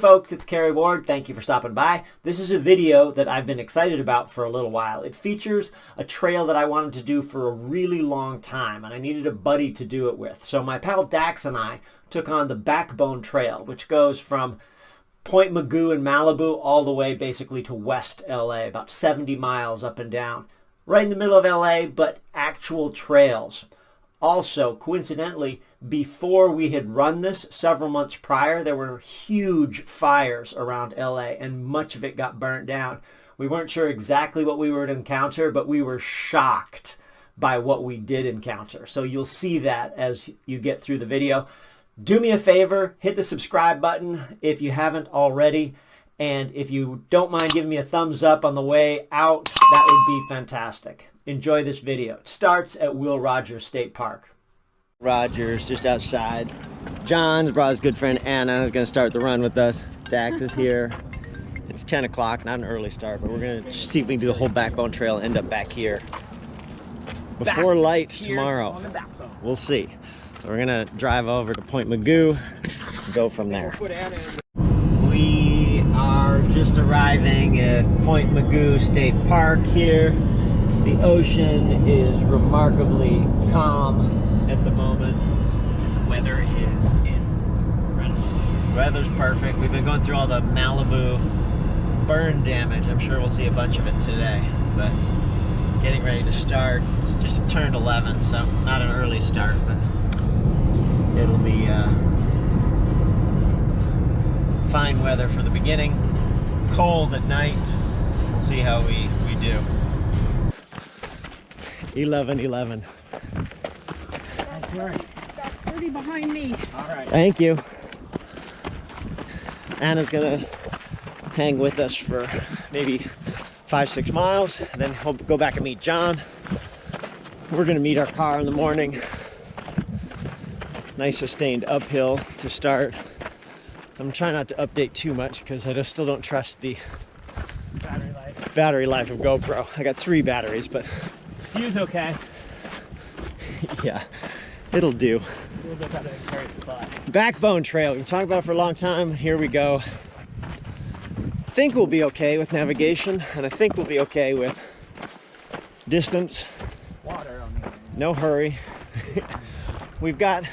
folks, it's Kerry Ward. Thank you for stopping by. This is a video that I've been excited about for a little while. It features a trail that I wanted to do for a really long time, and I needed a buddy to do it with. So my pal Dax and I took on the Backbone Trail, which goes from Point Mugu in Malibu all the way basically to West LA, about 70 miles up and down. Right in the middle of LA, but actual trails. Also, coincidentally, before we had run this, several months prior, there were huge fires around LA and much of it got burnt down. We weren't sure exactly what we were to encounter, but we were shocked by what we did encounter. So you'll see that as you get through the video. Do me a favor, hit the subscribe button if you haven't already. And if you don't mind giving me a thumbs up on the way out, that would be fantastic. Enjoy this video. It starts at Will Rogers State Park. Rogers, just outside. John brought his good friend Anna, who's going to start the run with us. Dax is here. It's 10 o'clock, not an early start, but we're going to see if we can do the whole Backbone Trail and end up back here before light tomorrow. We'll see. So we're going to drive over to Point Mugu and go from there. We are just arriving at Point Mugu State Park here. The ocean is remarkably calm at the moment. The weather is incredible. The weather's perfect. We've been going through all the Malibu burn damage. I'm sure we'll see a bunch of it today, but getting ready to start. It's just turned 11, so not an early start, but it'll be fine weather for the beginning. Cold at night. We'll see how we do. 11:11. Got 30 behind me. All right. Thank you. Anna's gonna hang with us for maybe 5-6 miles, and then he'll go back and meet John. We're gonna meet our car in the morning. Nice sustained uphill to start. I'm trying not to update too much because I still don't trust the battery life of GoPro. I got 3 batteries, but view's okay. Yeah, it'll do. A little bit better than Kerry's spot. Backbone Trail, we've been talking about it for a long time. Here we go. I think we'll be okay with navigation, and I think we'll be okay with distance. Water on the No hurry. We've got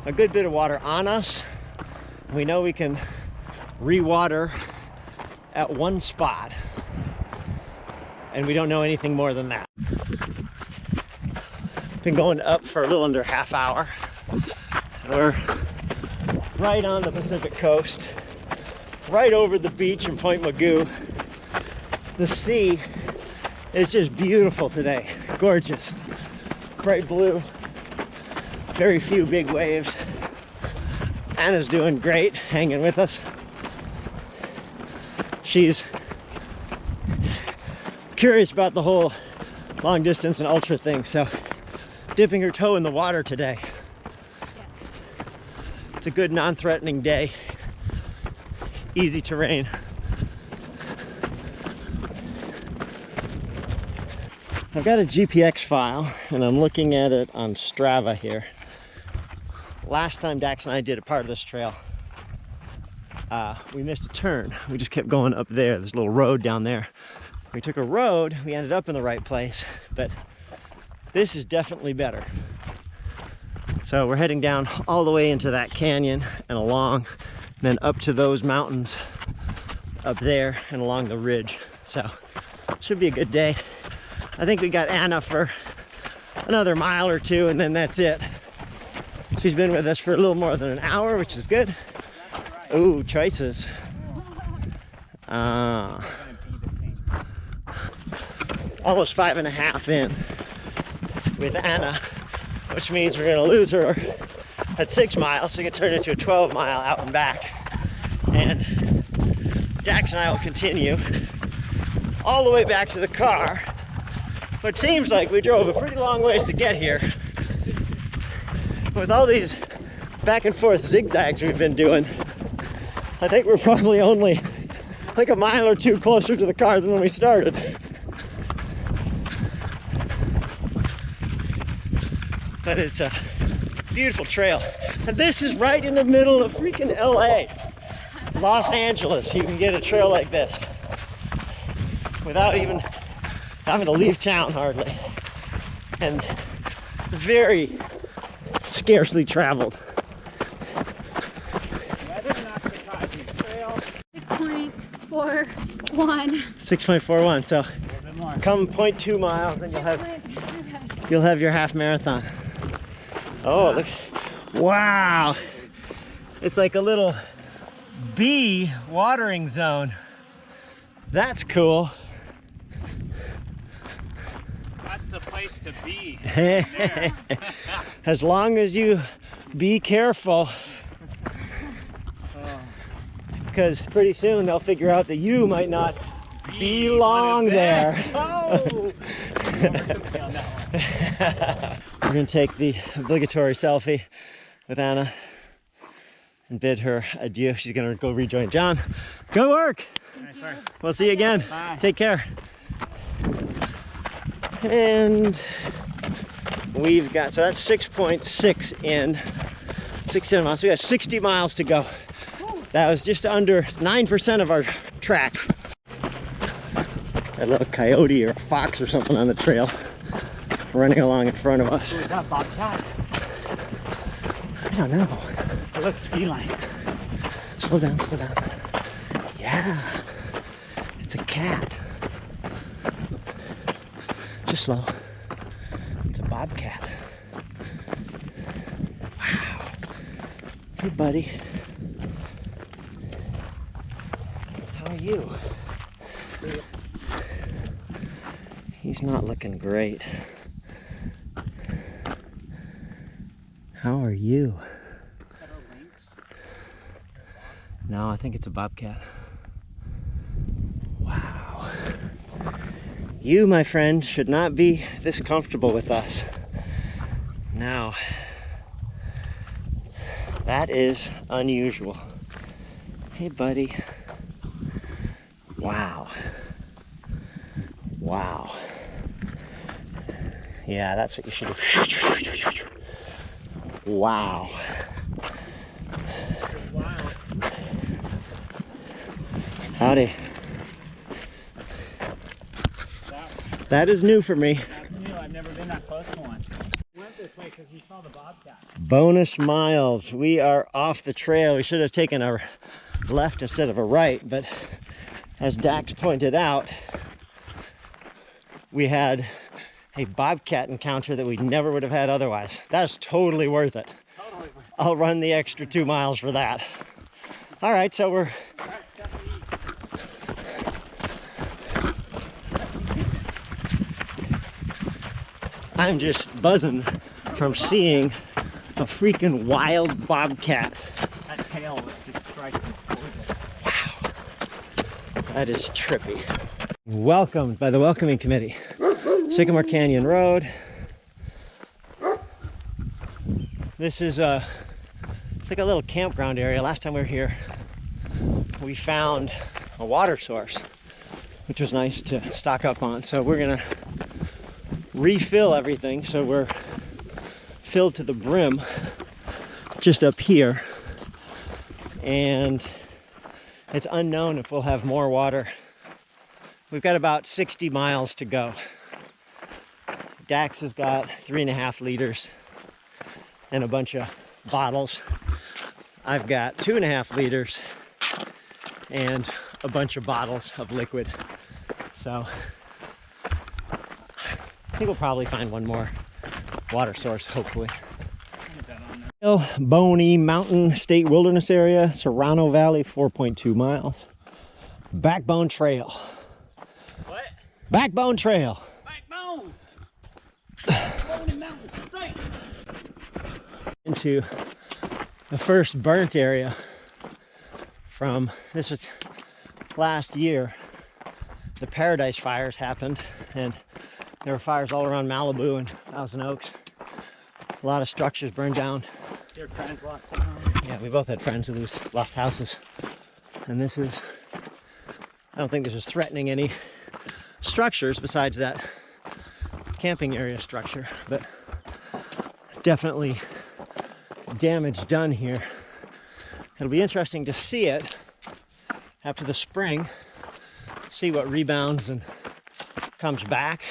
a good bit of water on us. We know we can re-water at one spot, and we don't know anything more than that. Been going up for a little under half hour. We're right on the Pacific coast, right over the beach in Point Mugu. The sea is just beautiful today, gorgeous, bright blue, very few big waves. Anna's doing great, hanging with us. She's curious about the whole long distance and ultra thing, so dipping her toe in the water today. It's a good non-threatening day, easy terrain. I've got a GPX file and I'm looking at it on Strava here. Last time Dax and I did a part of this trail, we missed a turn. We just kept going up there, this little road down there. We took a road, we ended up in the right place, but this is definitely better. So we're heading down all the way into that canyon and along, and then up to those mountains up there and along the ridge. So should be a good day. I think we got Anna for another mile or two, and then that's it. She's been with us for a little more than an hour, which is good. Ooh, choices. Almost 5.5 in with Anna, which means we're gonna lose her at 6 miles, so we can turn into a 12-mile out and back. And Dax and I will continue all the way back to the car, which seems like we drove a pretty long ways to get here. With all these back and forth zigzags we've been doing, I think we're probably only like a mile or two closer to the car than when we started. But it's a beautiful trail. And this is right in the middle of freaking LA. Los Angeles, you can get a trail like this without even having to leave town hardly, and very scarcely traveled. Weather not surprising. Trail. 6.41. 6.41. So A little bit more. come 0.2 miles, and you'll have your half marathon. Oh, look! Wow, it's like a little bee watering zone. That's cool. That's the place to be. As long as you be careful, because pretty soon they'll figure out that you might not belong there. Oh! We're gonna take the obligatory selfie with Anna and bid her adieu. She's gonna go rejoin John. Go work! Nice work. We'll see you again. Bye. Take care. And we've got, so that's 6.6 in, 67 miles. So we got 60 miles to go. That was just under 9% of our track. A little coyote or a fox or something on the trail running along in front of us. Is that bobcat? I don't know. It looks feline. Slow down, slow down. Yeah, it's a cat. Just slow. It's a bobcat. Wow. Hey, buddy. How are you? He's not looking great. How are you? Is that a lynx? No, I think it's a bobcat. Wow. You, my friend, should not be this comfortable with us. Now, that is unusual. Hey, buddy. Wow. Wow. Yeah, that's what you should do. Wow. Wow. Howdy. That is new for me. That's new. I've never been that close to one. Went this way because we saw the bobcat. Bonus miles. We are off the trail. We should have taken a left instead of a right, but as Dax pointed out, we had a bobcat encounter that we never would have had otherwise. That's totally worth it. Totally worth it. I'll run the extra 2 miles for that. All right, so we're... All right, 70. I'm just buzzing from seeing a freaking wild bobcat. That tail was just striking. Wow, that is trippy. Welcomed by the welcoming committee. Sycamore Canyon Road. This is it's like a little campground area. Last time we were here, we found a water source, which was nice to stock up on. So we're gonna refill everything so we're filled to the brim just up here, and it's unknown if we'll have more water. We've got about 60 miles to go. Dax has got 3.5 liters and a bunch of bottles. I've got 2.5 liters and a bunch of bottles of liquid. So I think we'll probably find one more water source, hopefully. Boney Mountain State Wilderness Area, Serrano Valley, 4.2 miles. Backbone Trail. What? Backbone Trail. Backbone! Boney Mountain straight! Into the first burnt area from, this was last year. The Paradise Fires happened, and there were fires all around Malibu and Thousand Oaks. A lot of structures burned down. Your friends lost some home. Yeah, we both had friends who lost houses. And this is, I don't think this is threatening any structures besides that camping area structure, but definitely damage done here. It'll be interesting to see it after the spring, see what rebounds and comes back.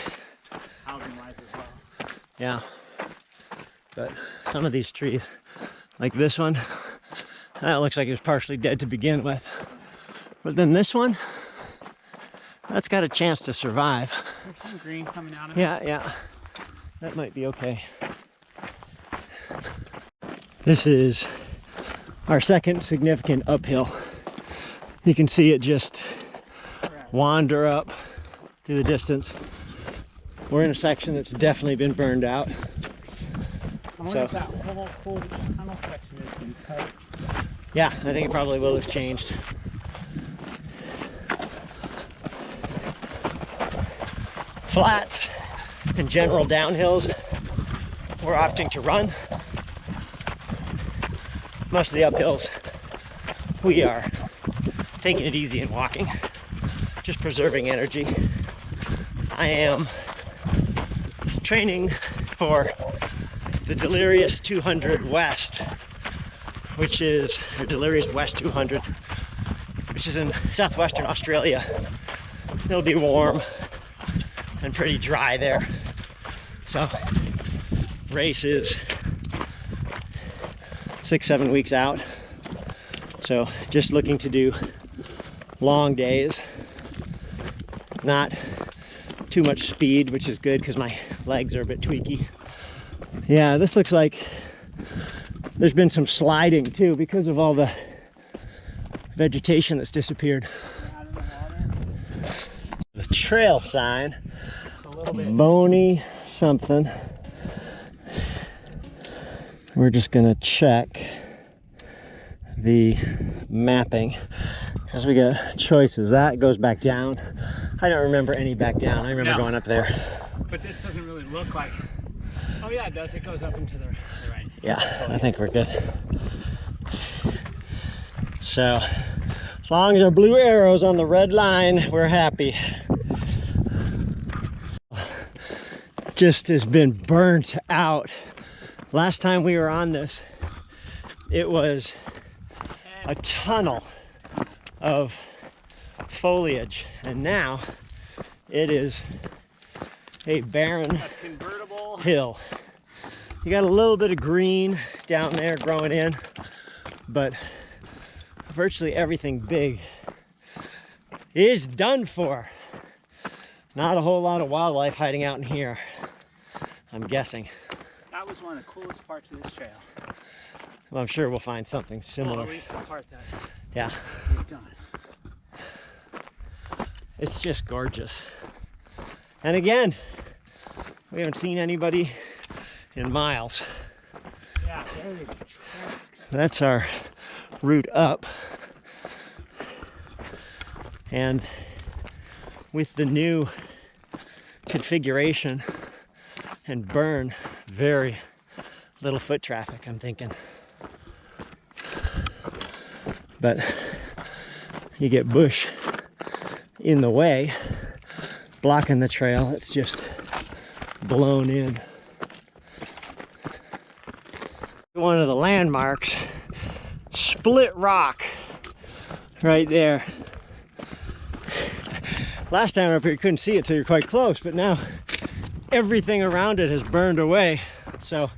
Housing wise as well. Yeah, but some of these trees, like this one, that looks like it was partially dead to begin with. But then this one, that's got a chance to survive. There's some green coming out of it. Yeah, that might be okay. This is our second significant uphill. You can see it just wander up through the distance. We're in a section that's definitely been burned out. I wonder if that whole tunnel section is being cut. Yeah, I think it probably will have changed. Flats and general downhills, we're opting to run. Most of the uphills, we are taking it easy and walking, just preserving energy. I am training for the Delirious 200 West, which is, or Delirious West 200, which is in southwestern Australia. It'll be warm and pretty dry there. So, race is 6-7 weeks out. So, just looking to do long days, not too much speed, which is good because my legs are a bit tweaky. Yeah, this looks like there's been some sliding too because of all the vegetation that's disappeared. The trail sign, It's a little bit. bony something. We're just gonna check the mapping because we got choices. That goes back down. I don't remember any back down. I remember going up there. But this doesn't really look like. Oh yeah, it does. It goes up into the right. Yeah, I think we're good. So, as long as our blue arrow's on the red line, we're happy. Just has been burnt out. Last time we were on this, it was a tunnel of foliage, and now it is a barren Convertible. hill. You got a little bit of green down there growing in, but virtually everything big is done for. Not a whole lot of wildlife hiding out in here, I'm guessing. That was one of the coolest parts of this trail. Well, I'm sure we'll find something Well, similar. at least the part that Yeah, we've done. it's just gorgeous. And again, we haven't seen anybody in miles. Yeah, there are the tracks. That's our route up. And with the new configuration and burn, very little foot traffic, I'm thinking. But you get bush in the way, blocking the trail. It's just blown in. One of the landmarks, Split Rock, right there. Last time up here you couldn't see it till you're quite close, but now everything around it has burned away. So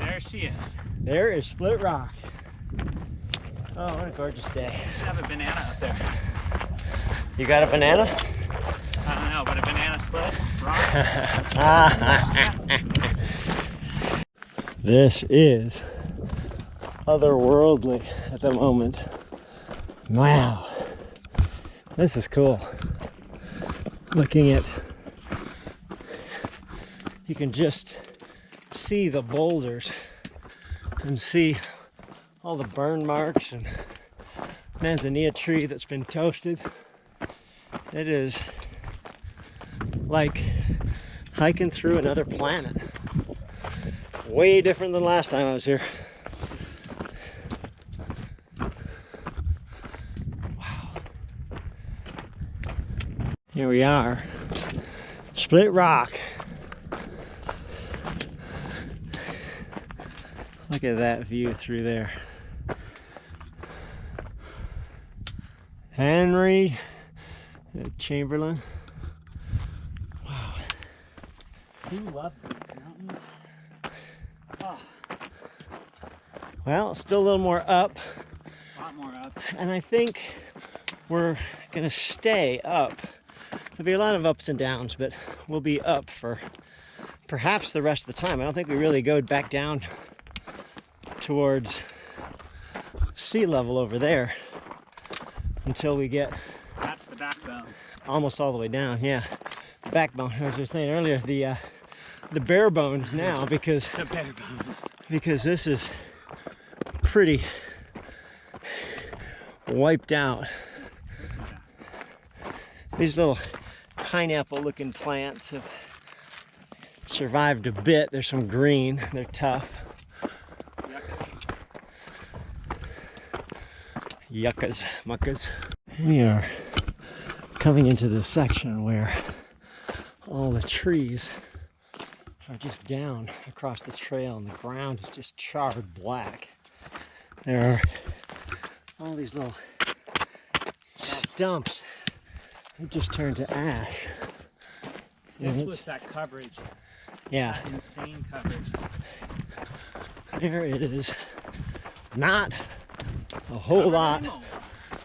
There she is. there is Split Rock. Oh, what a gorgeous day. Should have a banana up there. You got a banana? I don't know, but a banana split rock. This is otherworldly at the moment. Wow, this is cool. Looking at, you can just see the boulders and see all the burn marks and manzanilla tree that's been toasted. It is like hiking through another planet. Way different than last time I was here. Wow. Here we are. Split Rock. Look at that view through there. Henry Chamberlain. Wow. You love these mountains. Oh, Well, still a little more up, a lot more up. and I think we're gonna stay up. There'll be a lot of ups and downs, but we'll be up for perhaps the rest of the time. I don't think we really go back down towards sea level over there until we get That's the backbone. almost all the way down. Yeah, the backbone. I was just saying earlier, the bare bones now, because The bare bones. this is pretty wiped out. These little pineapple looking plants have survived a bit. There's some green, they're tough. Yuccas, muckas. We are coming into this section where all the trees are just down across the trail and the ground is just charred black. There are all these little stumps that just turned to ash. Just with that coverage. Yeah, That insane coverage. there is not a whole lot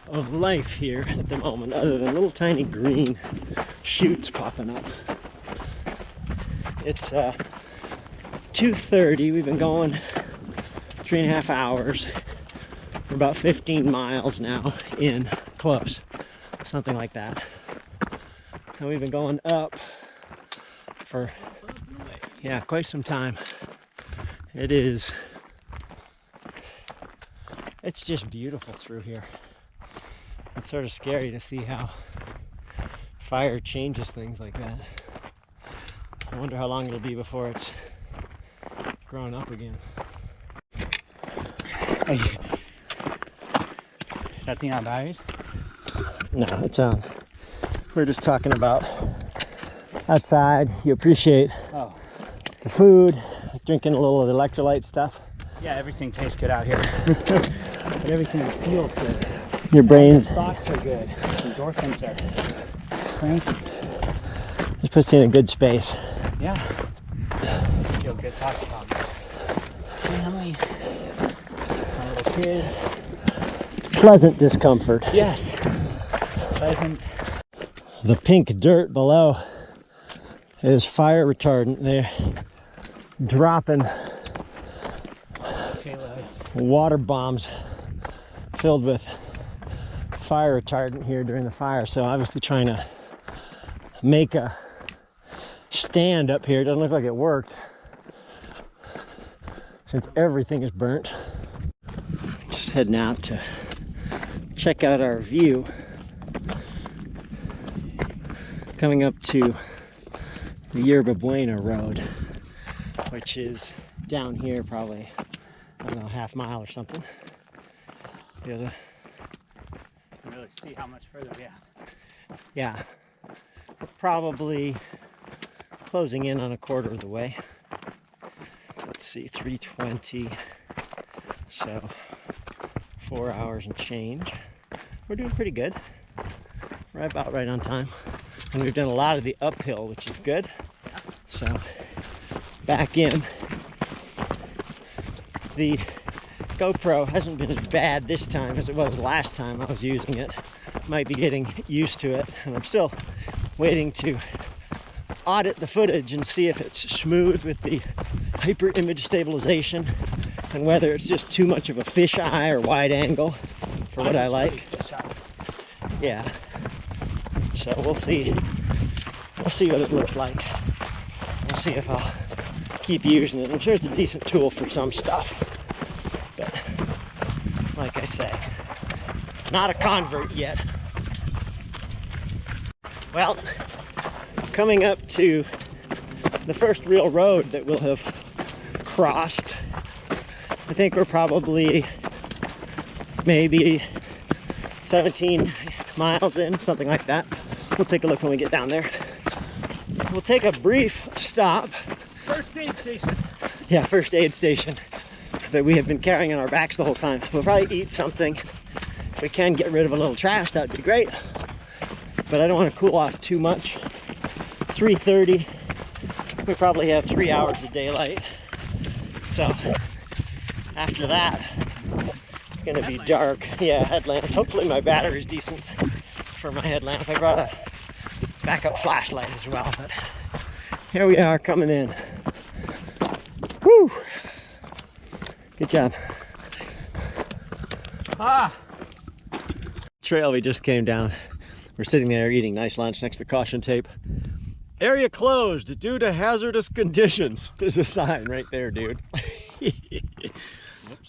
of life here at the moment, other than little tiny green shoots popping up. It's 2:30. We've been going 3.5 hours. We're about 15 miles now in, close, something like that. And we've been going up for, yeah, quite some time. It's just beautiful through here. It's sort of scary to see how fire changes things like that. I wonder how long it'll be before it's grown up again. Is that thing on batteries? No, it's on. We're just talking about outside. You appreciate Oh. the food, like drinking a little of the electrolyte stuff. Yeah, everything tastes good out here. But everything feels good. Your brain's Thoughts are good. Endorphins are cranky. just puts you in a good space. Yeah. Feel good thoughts about me. Family. My little kids. Pleasant discomfort. Yes. Pleasant. The pink dirt below is fire retardant. They're dropping Payloads. water bombs filled with fire retardant here during the fire. So obviously trying to make a stand up here. It doesn't look like it worked since everything is burnt. Just heading out to check out our view. Coming up to the Yerba Buena Road, which is down here probably, I don't know, half mile or something. You can really see how much further we have. Yeah, we're probably closing in on a quarter of the way. Let's see, 3:20, so 4 hours and change. We're doing pretty good. We're about right on time. And we've done a lot of the uphill, which is good. So back in. The GoPro hasn't been as bad this time as it was last time I was using it. Might be getting used to it, and I'm still waiting to audit the footage and see if it's smooth with the hyper image stabilization and whether it's just too much of a fisheye or wide angle for what I like. Yeah. So we'll see. We'll see what it looks like. We'll see if I'll keep using it. I'm sure it's a decent tool for some stuff. But like I say, not a convert yet. Well, coming up to the first real road that we'll have crossed. I think we're probably maybe 17 miles in, something like that. We'll take a look when we get down there. We'll take a brief stop. First aid station. Yeah, first aid station that we have been carrying on our backs the whole time. We'll probably eat something If we can get rid of a little trash, that'd be great. But I don't want to cool off too much. 3:30. We probably have 3 hours of daylight. So after that, it's gonna be dark. Yeah, headlamps. Hopefully my battery's decent for my headlamp. I brought a backup flashlight as well, but here we are coming in. Woo! Good job. Ah! Trail we just came down. We're sitting there eating nice lunch next to caution tape. Area closed due to hazardous conditions. There's a sign right there, dude.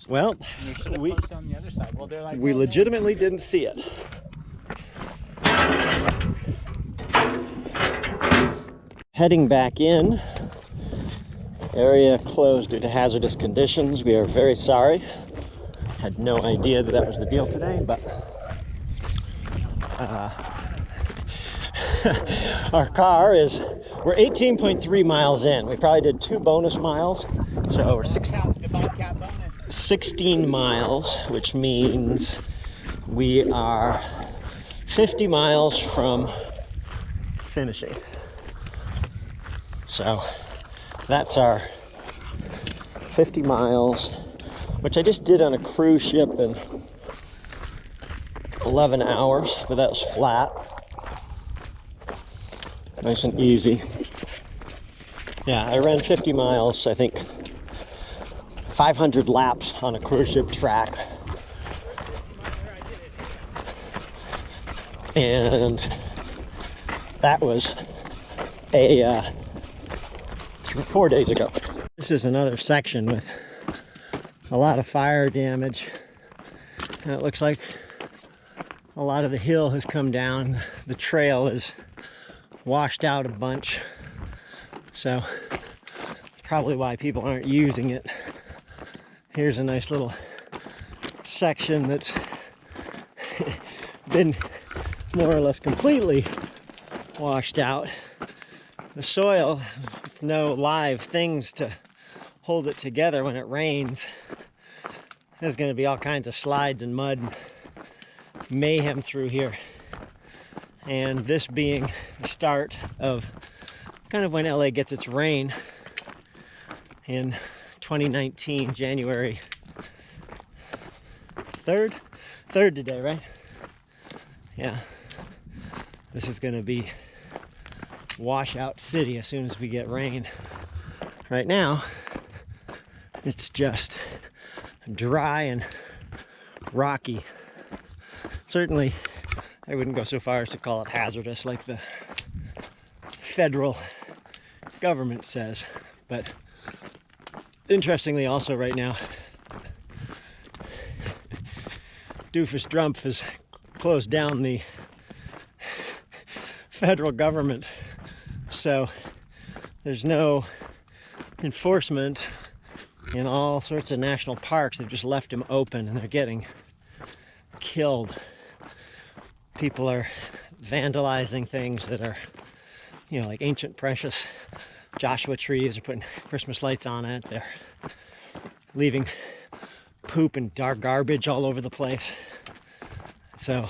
Well, we on the other side. Well, they're like, we legitimately didn't see it. Heading back in. Area closed due to hazardous conditions. We are very sorry. Had no idea that that was the deal today, but our car is, we're 18.3 miles in. We probably did 2 bonus miles, so we're 16 miles, which means we are 50 miles from finishing. So that's our 50 miles, which I just did on a cruise ship in 11 hours, but that was flat. Nice and easy. Yeah, I ran 50 miles, I think 500 laps on a cruise ship track. And that was 4 days ago. This is another section with a lot of fire damage. And it looks like a lot of the hill has come down. The trail is washed out a bunch, so that's probably why people aren't using it. Here's a nice little section that's been more or less completely washed out. The soil, with no live things to hold it together when it rains, there's going to be all kinds of slides and mud and mayhem through here. And this being the start of kind of when LA gets its rain in 2019, January 3rd today, right? Yeah, this is going to be washout city as soon as we get rain. Right now, it's just dry and rocky. Certainly, I wouldn't go so far as to call it hazardous like the federal government says, but interestingly also right now, Doofus Drumpf has closed down the federal government, so there's no enforcement in all sorts of national parks. They've just left them open and they're getting killed. People are vandalizing things that are, you know, like ancient precious Joshua trees. They're putting Christmas lights on it. They're leaving poop and dark garbage all over the place. So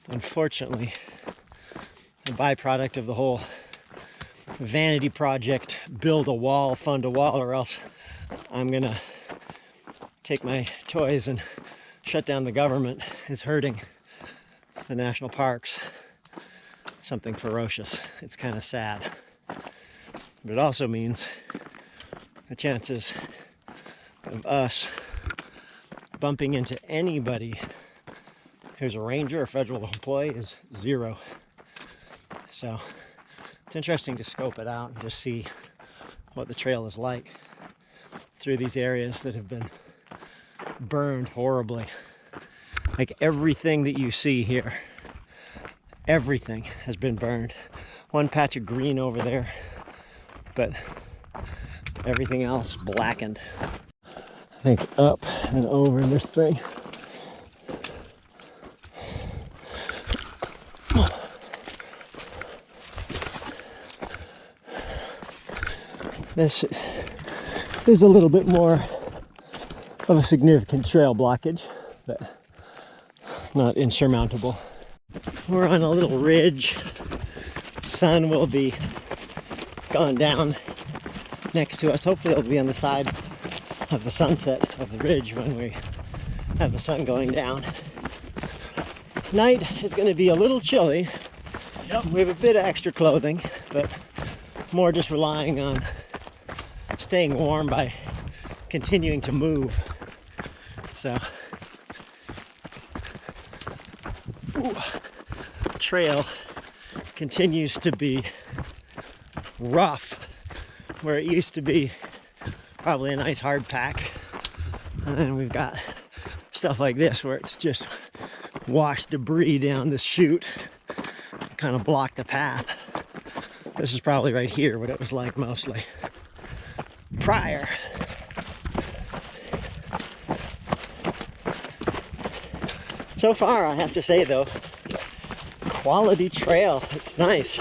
unfortunately, the byproduct of the whole vanity project, build a wall, fund a wall, or else I'm gonna take my toys and shut down the government, is hurting the national parks. Something ferocious. It's kind of sad. But it also means the chances of us bumping into anybody who's a ranger or federal employee is 0. So it's interesting to scope it out and just see what the trail is like through these areas that have been burned horribly. Like everything that you see here, everything has been burned. One patch of green over there, but everything else blackened. I think up and over this thing. This is a little bit more of a significant trail blockage, but not insurmountable. We're on a little ridge. Sun will be gone down next to us. Hopefully it'll be on the side of the sunset of the ridge when we have the sun going down. Night is going to be a little chilly. Yep. We have a bit of extra clothing, but more just relying on staying warm by continuing to move. So, trail continues to be rough where it used to be probably a nice hard pack, and then we've got stuff like this where it's just washed debris down this chute, kind of blocked the path. This is probably right here what it was like mostly prior. So far, I have to say though, quality trail. It's nice.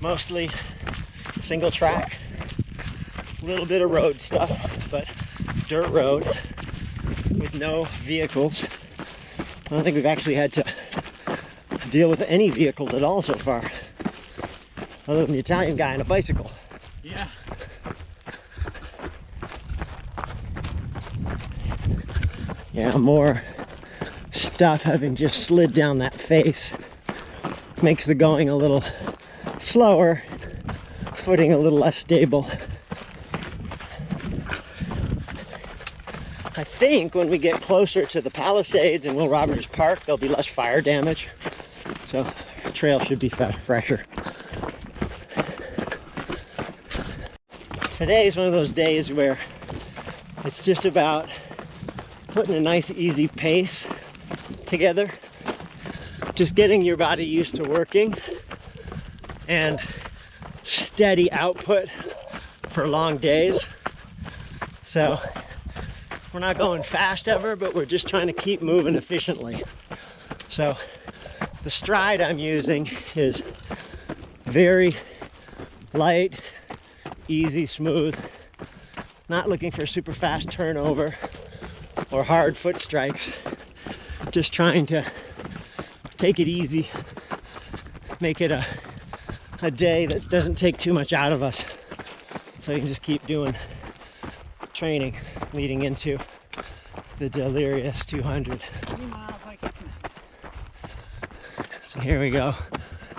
Mostly single track, a little bit of road stuff, but dirt road with no vehicles. I don't think we've actually had to deal with any vehicles at all so far, other than the Italian guy on a bicycle. Yeah. Yeah, more stuff having just slid down that face makes the going a little slower, footing a little less stable. I think when we get closer to the Palisades and Will Rogers Park, there'll be less fire damage, so the trail should be fresher. Today's one of those days where it's just about putting a nice easy pace together, just getting your body used to working, and steady output for long days. So we're not going fast ever, but we're just trying to keep moving efficiently. So the stride I'm using is very light, easy, smooth, not looking for super fast turnover or hard foot strikes, just trying to take it easy, make it a day that doesn't take too much out of us, so you can just keep doing training leading into the delirious 200. 3 miles like it's So here we go,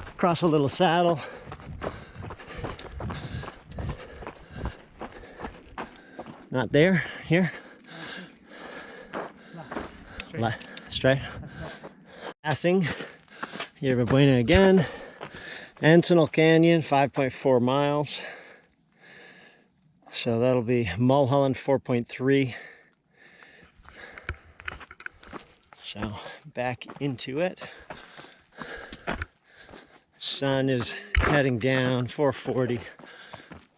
across a little saddle. Not there, here. straight. Straight. Passing Yerba Buena again. Antinal Canyon, 5.4 miles. So that'll be Mulholland, 4.3. So back into it. Sun is heading down, 4:40.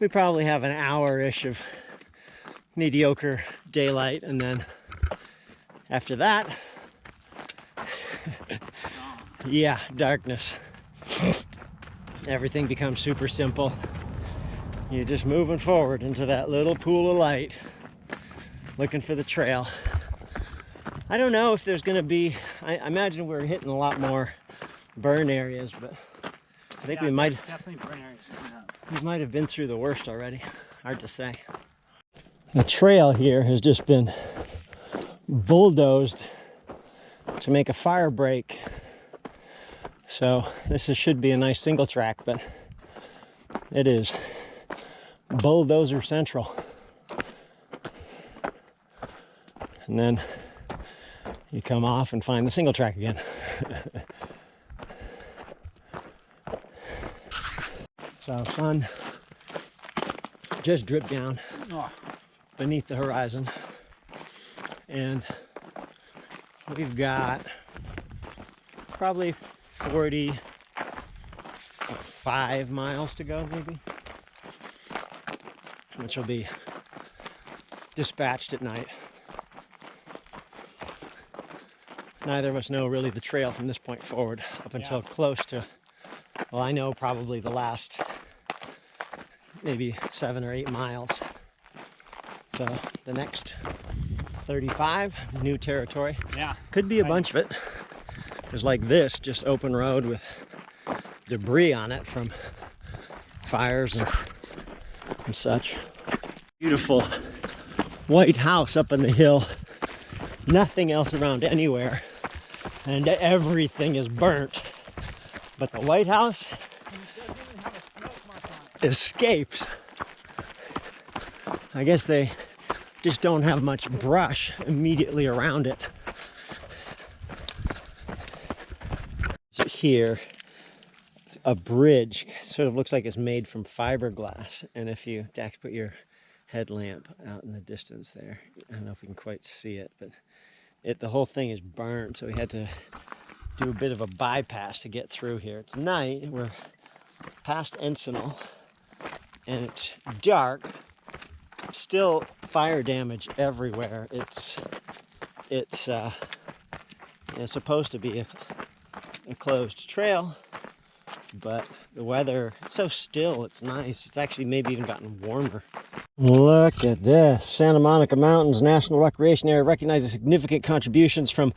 We probably have an hour-ish of mediocre daylight, and then after that, yeah, darkness. Everything becomes super simple. You're just moving forward into that little pool of light, looking for the trail. I don't know if there's gonna be, I imagine we're hitting a lot more burn areas, but I think we might definitely burn areas coming up. We might have been through the worst already. Hard to say. The trail here has just been bulldozed to make a fire break. So this should be a nice single track, but it is bulldozer central. And then you come off and find the single track again. So sun just dripped down beneath the horizon, and we've got probably 45 miles to go, maybe, which will be dispatched at night. Neither of us know really the trail from this point forward up until close to, well, I know probably the last maybe 7 or 8 miles. So the next 35, new territory. Yeah. Could be a bunch of it. is like this, just open road with debris on it from fires and such. Beautiful white house up on the hill. Nothing else around anywhere. And everything is burnt. But the White House escapes. I guess they just don't have much brush immediately around it. So here, a bridge sort of looks like it's made from fiberglass. And if you, Dax, put your headlamp out in the distance there. I don't know if we can quite see it, but the whole thing is burnt. So we had to do a bit of a bypass to get through here. It's night, we're past Encinal, and it's dark. Still fire damage everywhere. It's supposed to be a closed trail, but the weather, it's so still, it's nice. It's actually maybe even gotten warmer. Look at this. Santa Monica Mountains National Recreation Area recognizes significant contributions from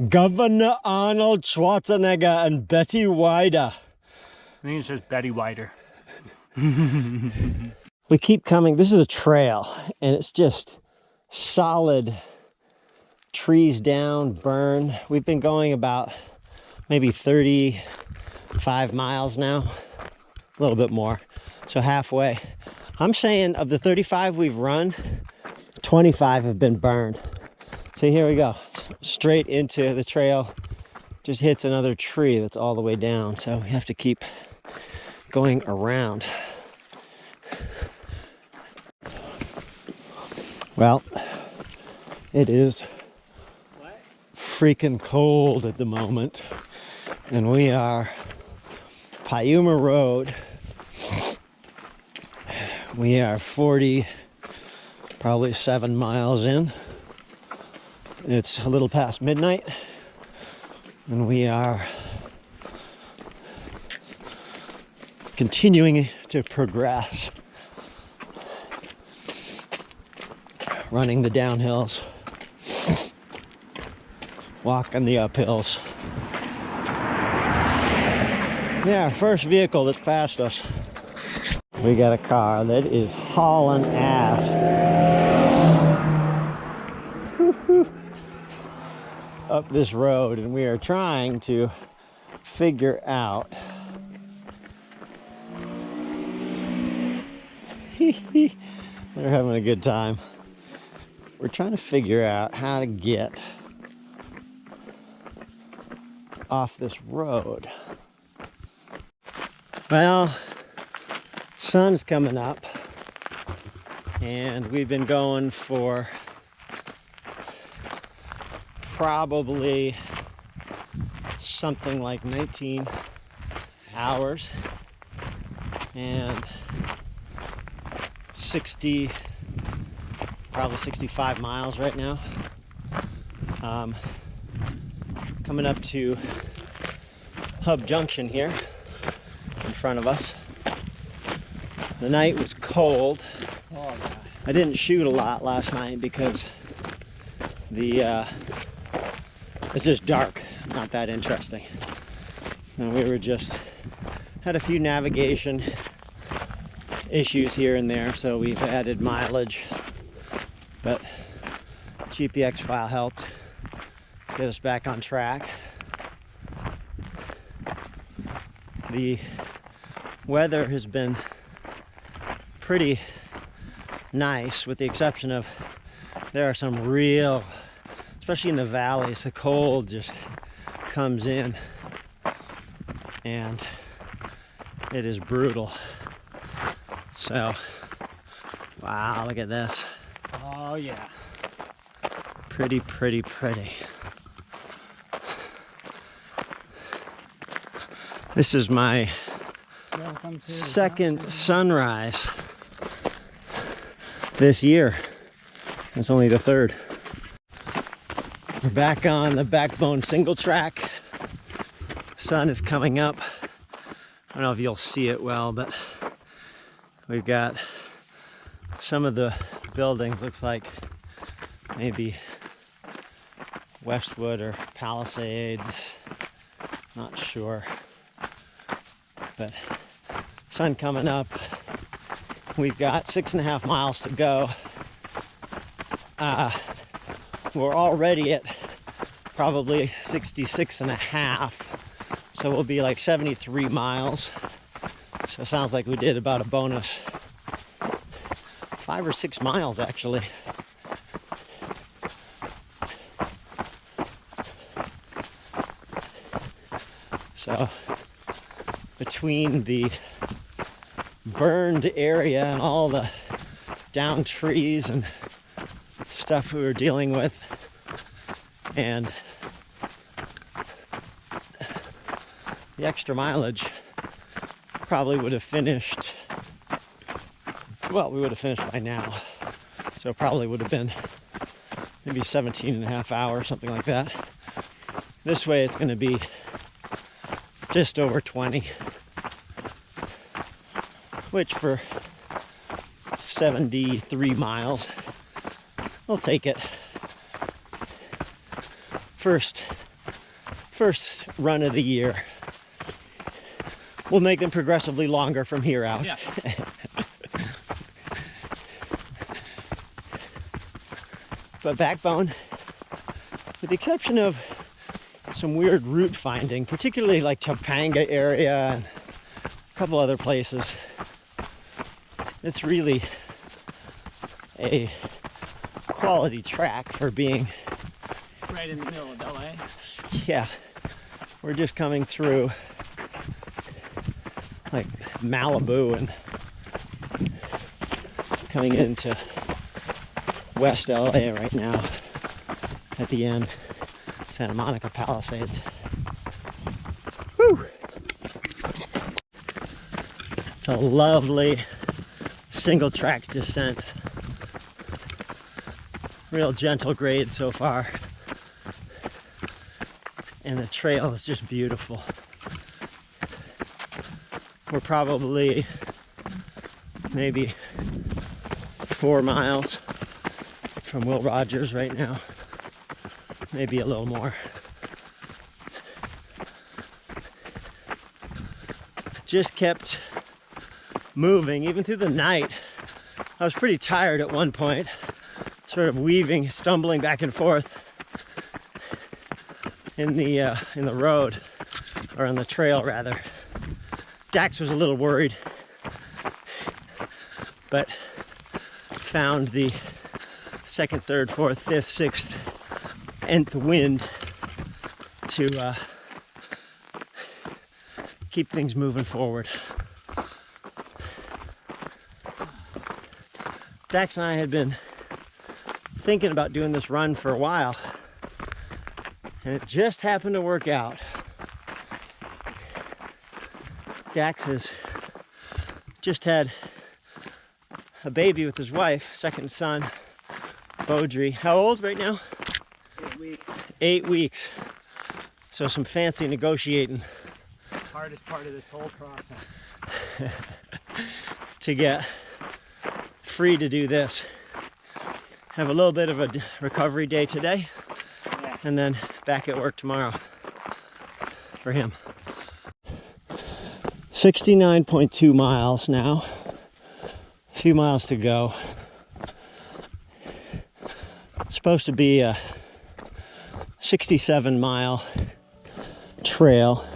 Governor Arnold Schwarzenegger and Betty Wider. I think it says Betty Wider. We keep coming. This is a trail, and it's just solid trees down, burn. We've been going about maybe 35 miles now, a little bit more, so halfway. I'm saying of the 35 we've run, 25 have been burned. So here we go, straight into the trail. Just hits another tree that's all the way down, so we have to keep going around. Well, it is freaking cold at the moment, and we are Piuma Road. We are 40, probably 7 miles in. It's a little past midnight, and we are continuing to progress. Running the downhills, walking the uphills. Yeah, first vehicle that's passed us. We got a car that is hauling ass. Up this road, and we are trying to figure out they're having a good time. We're trying to figure out how to get off this road. Well, sun's coming up, and we've been going for probably something like 19 hours and 60, probably 65 miles right now. Coming up to Hub Junction here in front of us. The night was cold. Oh, God. I didn't shoot a lot last night because it's just dark, not that interesting. And we were just had a few navigation issues here and there, so we've added mileage, but GPX file helped get us back on track. The weather has been pretty nice, with the exception of there are some real, especially in the valleys, the cold just comes in and it is brutal. So, wow, look at this. Oh yeah. Pretty, pretty, pretty. This is my second sunrise this year. It's only the third. We're back on the Backbone single track. Sun is coming up. I don't know if you'll see it well, but we've got some of the buildings, looks like maybe Westwood or Palisades. Not sure. But sun coming up. We've got 6.5 miles to go. We're already at probably 66.5. So we'll be like 73 miles. So it sounds like we did about a bonus 5 or 6 miles actually. So between the burned area and all the downed trees and stuff we were dealing with, and the extra mileage, probably would have finished, well, we would have finished by now. So it probably would have been maybe 17.5 hours, something like that. This way it's going to be just over 20, which for 73 miles, I'll take it. First run of the year. We'll make them progressively longer from here out. Yes. But Backbone, with the exception of some weird route finding, particularly like Topanga area and a couple other places, it's really a quality track for being Right in the middle of LA. Yeah, we're just coming through like Malibu and coming into West LA right now at the end, Santa Monica Palisades. Whew. It's a lovely single track descent. Real gentle grade so far. And the trail is just beautiful. We're probably maybe 4 miles from Will Rogers right now. Maybe a little more. Just kept moving even through the night. I was pretty tired at one point, sort of weaving, stumbling back and forth in the road, or on the trail rather. Dax was a little worried, but found the 2nd, 3rd, 4th, 5th, 6th, nth wind to keep things moving forward. Dax and I had been thinking about doing this run for a while, and it just happened to work out. Dax has just had a baby with his wife, 2nd son, Beaudry. How old right now? 8 weeks. 8 weeks. So some fancy negotiating. Hardest part of this whole process. To get free to do this. Have a little bit of a recovery day today, Yeah. and then back at work tomorrow for him. 69.2 miles now. A few miles to go. It's supposed to be a 67-mile trail.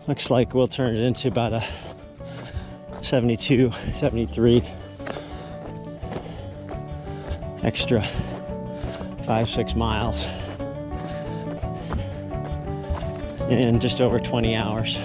Looks like we'll turn it into about a 72, 73. Extra 5-6 miles in just over 20 hours.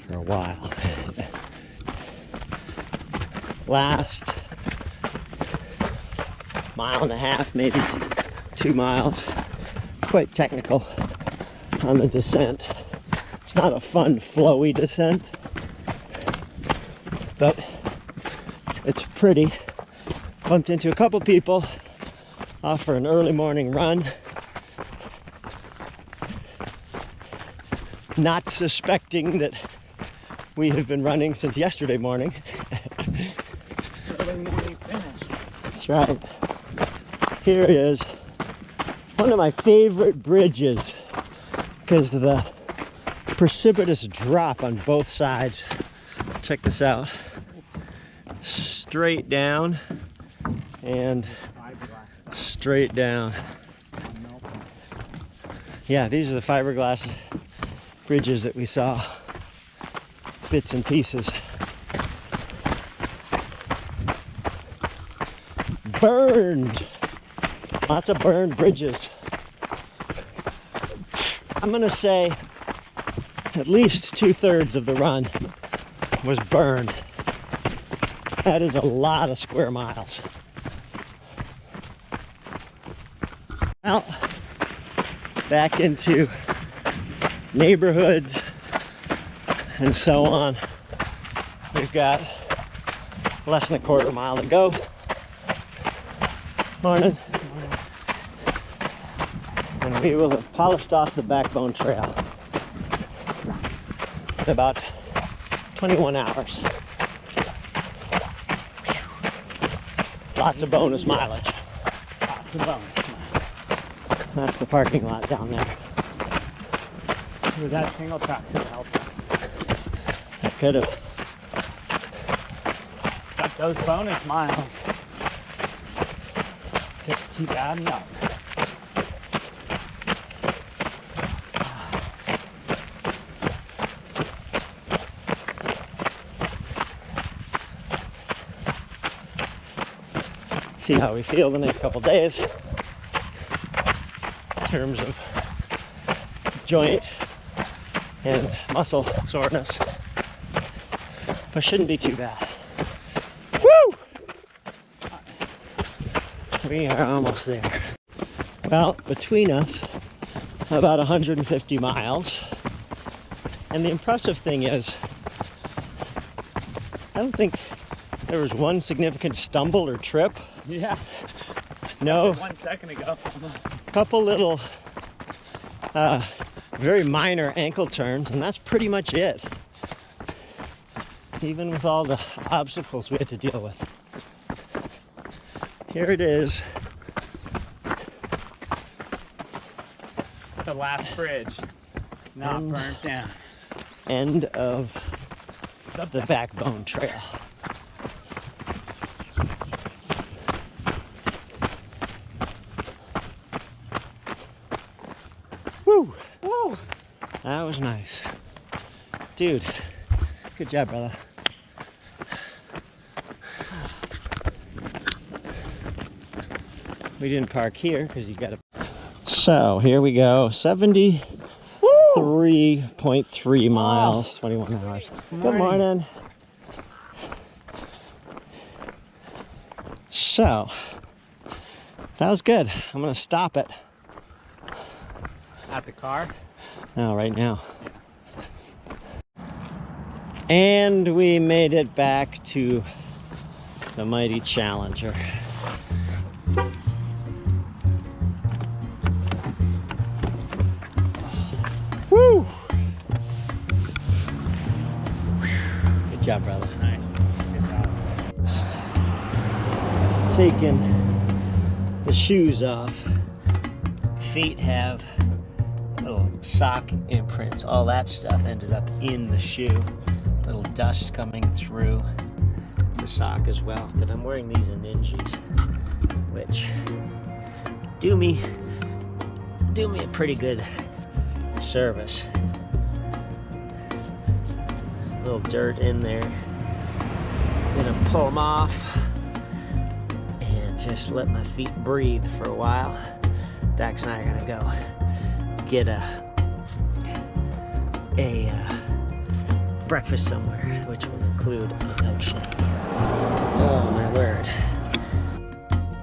For a while. Last 1.5 miles, maybe 2 miles. Quite technical on the descent. It's not a fun, flowy descent. pretty. Bumped into a couple people off for an early morning run, not suspecting that we have been running since yesterday morning. Early morning finish. That's right. Here is one of my favorite bridges because of the precipitous drop on both sides. Check this out. Straight down and straight down. Yeah, these are the fiberglass bridges that we saw. Bits and pieces. Burned. Lots of burned bridges. I'm gonna say at least 2/3 of the run was burned. That is a lot of square miles. Out back into neighborhoods and so on. We've got less than a quarter mile to go. Morning. And we will have polished off the Backbone Trail in about 21 hours. Lots of bonus mileage. Lots of bonus. That's the parking lot down there. With that single truck could help us. I could have. Got those bonus miles. Just keep adding up. See how we feel the next couple days in terms of joint and muscle soreness, but shouldn't be too bad. Woo! We are almost there. Well, between us, about 150 miles. And the impressive thing is, I don't think there was one significant stumble or trip. Yeah. No. 1 second ago. Couple little very minor ankle turns, and that's pretty much it. Even with all the obstacles we had to deal with. Here it is. The last bridge. Not burnt down. End of the Backbone Trail. Woo! Woo! That was nice. Dude, good job, brother. We didn't park here because you gotta. So here we go. 73.3 miles, 21 hours. Good morning. So that was good. I'm gonna stop it. At the car? No, right now. And we made it back to the mighty Challenger. Woo! Good job, brother. Nice. Good job. Just taking the shoes off. Feet have little sock imprints. All that stuff ended up in the shoe. Little dust coming through the sock as well. But I'm wearing these Ninjas, which do me a pretty good service. A little dirt in there. Gonna pull them off and just let my feet breathe for a while. Dax and I are gonna go get a breakfast somewhere, which will include a milkshake. Oh my word.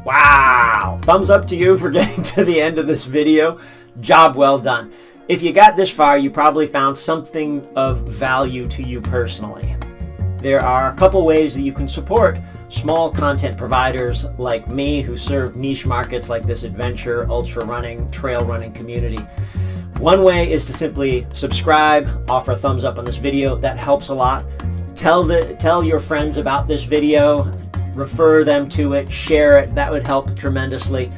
Wow! Thumbs up to you for getting to the end of this video. Job well done. If you got this far, you probably found something of value to you personally. There are a couple ways that you can support small content providers like me who serve niche markets like this adventure, ultra running, trail running community. One way is to simply subscribe, offer a thumbs up on this video. That helps a lot. Tell your friends about this video, refer them to it, share it. That would help tremendously.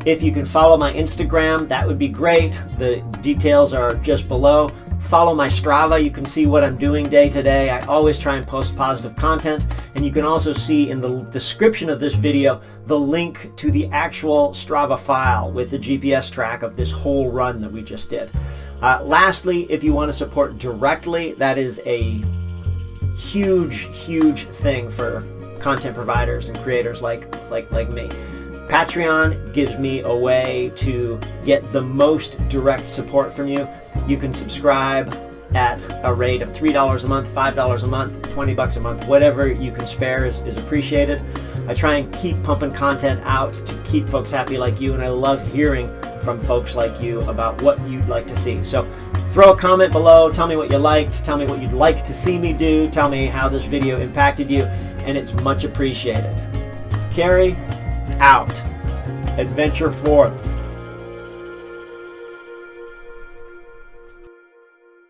If you can follow my Instagram, that would be great. The details are just below. Follow my Strava. You can see what I'm doing day to day. I always try and post positive content. And you can also see in the description of this video the link to the actual Strava file with the GPS track of this whole run that we just did. Lastly, if you want to support directly, that is a huge thing for content providers and creators like me. Patreon gives me a way to get the most direct support from you. You can subscribe at a rate of $3 a month, $5 a month, $20 a month, whatever you can spare is appreciated. I try and keep pumping content out to keep folks happy like you, and I love hearing from folks like you about what you'd like to see. So throw a comment below, tell me what you liked, tell me what you'd like to see me do, tell me how this video impacted you, and it's much appreciated. Carrie out. Adventure forth.